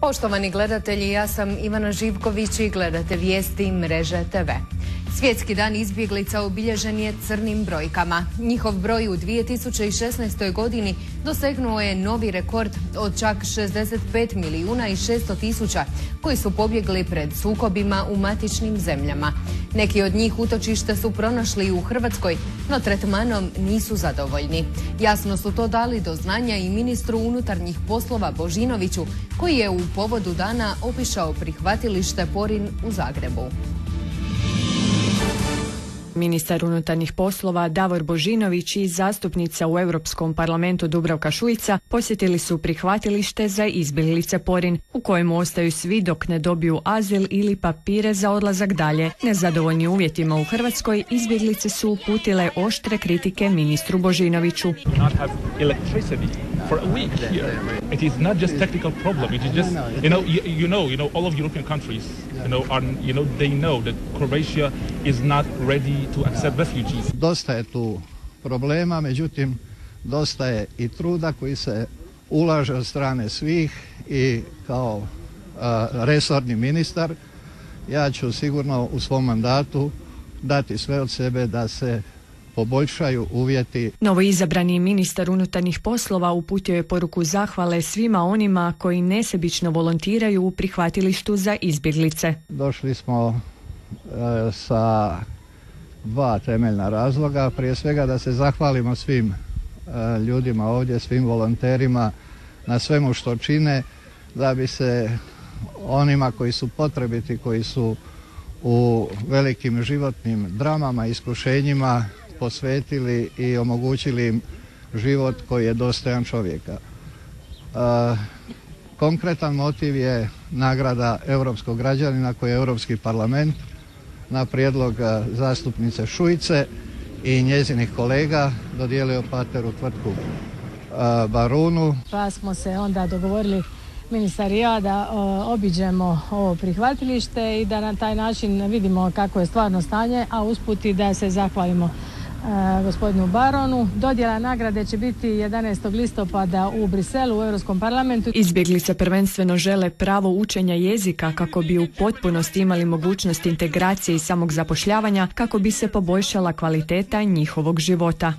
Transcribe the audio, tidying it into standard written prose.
Poštovani gledatelji, ja sam Ivana Živković i gledate vijesti Mreže TV. Svjetski dan izbjeglica obilježen je crnim brojkama. Njihov broj u 2016. godini dosegnuo je novi rekord od čak 65 milijuna i 600 tisuća koji su pobjegli pred sukobima u matičnim zemljama. Neki od njih utočište su pronašli u Hrvatskoj, no tretmanom nisu zadovoljni. Jasno su to dali do znanja i ministru unutarnjih poslova Božinoviću, koji je u povodu dana obišao prihvatilište Porin u Zagrebu. Ministar unutarnjih poslova Davor Božinović i zastupnica u Europskom parlamentu Dubravka Šuica posjetili su prihvatilište za izbjeglice Porin, u kojemu ostaju svi dok ne dobiju azil ili papire za odlazak dalje. Nezadovoljni uvjetima u Hrvatskoj, izbjeglice su uputile oštre kritike ministru Božinoviću. For a week here, it is not just technical problem. It is just, all of European countries, they know that Croatia is not ready to accept refugees. Dosta je tu problema, međutim, dosta je i truda koji se ulaže od strane svih i kao resorni ministar, ja ću sigurno u svom mandatu dati sve od sebe da se poboljšaju uvjeti. Novoizabrani ministar unutarnjih poslova uputio je poruku zahvale svima onima koji nesebično volontiraju u prihvatilištu za izbjeglice. Došli smo sa dva temeljna razloga. Prije svega da se zahvalimo svim ljudima ovdje, svim volonterima na svemu što čine, da bi se onima koji su potrebiti, koji su u velikim životnim dramama, iskušenjima posvetili i omogućili im život koji je dostojan čovjeka. Konkretan motiv je nagrada europskog građanina koji je Europski parlament na prijedlog zastupnice Šuice i njezinih kolega dodijelio Pateru tvrtku Barunu. Pa smo se onda dogovorili ministar i ja da obiđemo ovo prihvatilište i da na taj način vidimo kako je stvarno stanje, a usput i da se zahvalimo gospodinu Baronu. Dodjela nagrade će biti 11. listopada u Briselu u Europskom parlamentu. Izbjeglice prvenstveno žele pravo učenja jezika kako bi u potpunosti imali mogućnost integracije i samog zapošljavanja, kako bi se poboljšala kvaliteta njihovog života.